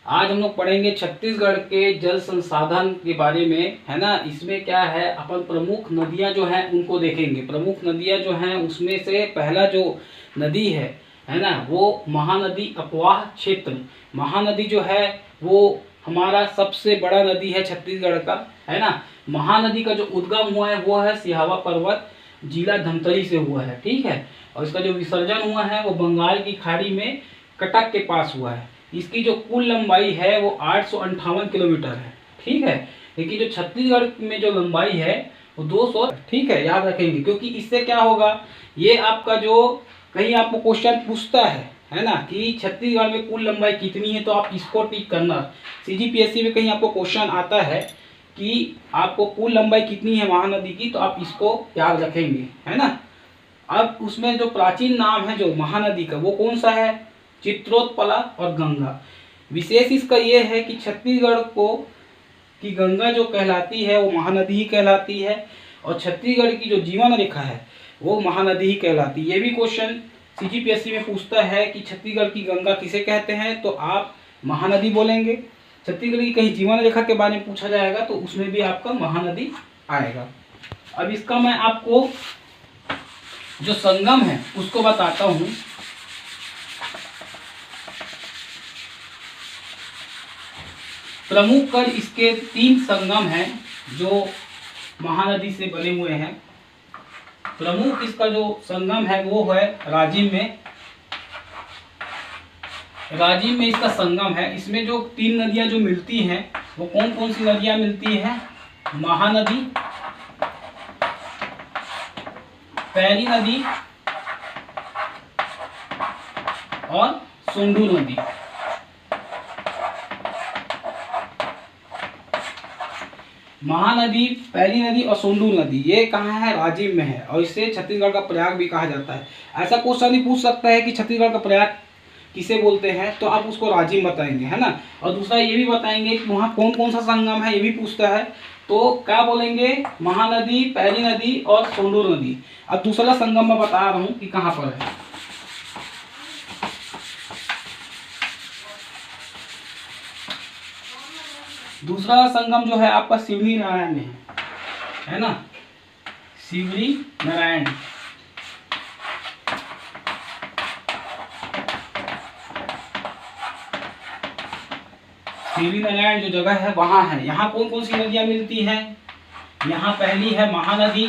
आज हम लोग पढ़ेंगे छत्तीसगढ़ के जल संसाधन के बारे में, है ना। इसमें क्या है, अपन प्रमुख नदियां जो हैं उनको देखेंगे। प्रमुख नदियां जो हैं उसमें से पहला जो नदी है ना, वो महानदी अकवाह क्षेत्र। महानदी जो है वो हमारा सबसे बड़ा नदी है छत्तीसगढ़ का, है ना। महानदी का जो उद्गम हुआ है वो है सिहावा पर्वत जिला धमतरी से हुआ है, ठीक है। और इसका जो विसर्जन हुआ है वो बंगाल की खाड़ी में कटक के पास हुआ है। इसकी जो कुल लंबाई है वो 858 किलोमीटर है, ठीक है। लेकिन जो छत्तीसगढ़ में जो लंबाई है वो 200, ठीक है, याद रखेंगे। क्योंकि इससे क्या होगा, ये आपका जो कहीं आपको क्वेश्चन पूछता है ना, कि छत्तीसगढ़ में कुल लंबाई कितनी है, तो आप इसको टिक करना। सीजीपीएससी में कहीं आपको क्वेश्चन आता है कि आपको कुल लंबाई कितनी है महानदी की, तो आप इसको याद रखेंगे, है ना। अब उसमें जो प्राचीन नाम है जो महानदी का वो कौन सा है, चित्रोत्पला और गंगा। विशेष इसका ये है कि छत्तीसगढ़ को की गंगा जो कहलाती है वो महानदी ही कहलाती है, और छत्तीसगढ़ की जो जीवन रेखा है वो महानदी ही कहलाती है। ये भी क्वेश्चन सीजीपीएससी में पूछता है कि छत्तीसगढ़ की गंगा किसे कहते हैं, तो आप महानदी बोलेंगे। छत्तीसगढ़ की कहीं जीवन रेखा के बारे में पूछा जाएगा तो उसमें भी आपका महानदी आएगा। अब इसका मैं आपको जो संगम है उसको बताता हूँ। प्रमुख कर इसके 3 संगम हैं जो महानदी से बने हुए हैं। प्रमुख इसका जो संगम है वो है राजिम में। राजिम में इसका संगम है। इसमें जो 3 नदियां जो मिलती हैं वो कौन कौन सी नदियां मिलती हैं, महानदी, पैरी नदी और सोंडूर नदी। महानदी, पैरी नदी और सोंडूर नदी ये कहाँ है, राजिम में है। और इसे छत्तीसगढ़ का प्रयाग भी कहा जाता है। ऐसा क्वेश्चन ही पूछ सकता है कि छत्तीसगढ़ का प्रयाग किसे बोलते हैं, तो आप उसको राजिम बताएंगे, है ना। और दूसरा ये भी बताएंगे कि वहाँ कौन कौन सा संगम है, ये भी पूछता है, तो क्या बोलेंगे, महानदी, पैरी नदी और सोंडूर नदी। अब दूसरा संगम मैं बता रहा हूँ कि कहाँ पर है। दूसरा संगम जो है आपका सिवनी नारायण में है ना, सिवनी नारायण। सिवनी नारायण जो जगह है वहां है। यहाँ कौन कौन सी नदियां मिलती हैं, यहाँ पहली है महानदी।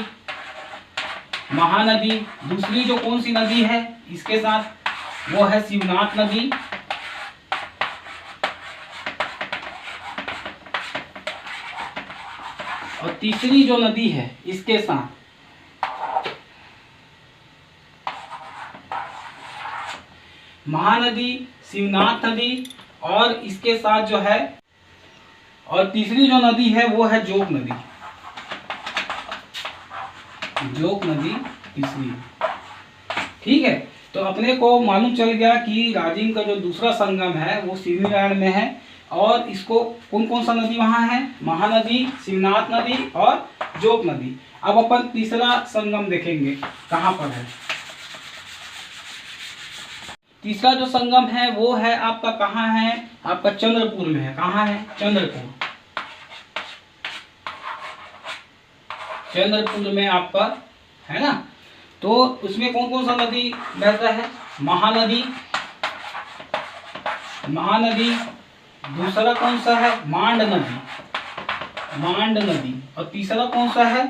महानदी, दूसरी जो कौन सी नदी है इसके साथ वो है शिवनाथ नदी। और तीसरी जो नदी है इसके साथ महानदी, शिवनाथ नदी और इसके साथ जो है, और तीसरी जो नदी है वो है जोग नदी। जोग नदी तीसरी, ठीक है। तो अपने को मालूम चल गया कि राजिम का जो दूसरा संगम है वो सिवनी नारायण में है। और इसको कौन कौन सा नदी वहां है, महानदी, शिवनाथ नदी और जोग नदी। अब अपन तीसरा संगम देखेंगे कहां पर है। तीसरा जो संगम है वो है आपका कहाँ है, आपका चंद्रपुर में है। कहाँ है, चंद्रपुर। चंद्रपुर में आपका है ना। तो उसमें कौन कौन सा नदी बहता है, महानदी, महानदी, दूसरा कौन सा है, मांड नदी, मांड नदी, और तीसरा कौन सा है,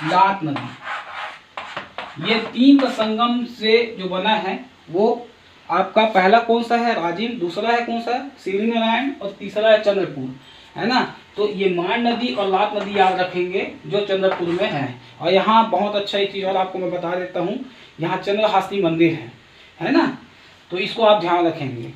लात नदी। ये 3 का संगम से जो बना है वो आपका पहला कौन सा है, राजिम, दूसरा है कौन सा, सिवनी नारायण, और तीसरा है चंद्रपुर, है ना। तो ये मांड नदी और लात नदी याद रखेंगे जो चंद्रपुर में है। और यहाँ बहुत अच्छा एक चीज़ और आपको मैं बता देता हूँ, यहाँ चंद्रहासी मंदिर है ना। तो इसको आप ध्यान रखेंगे।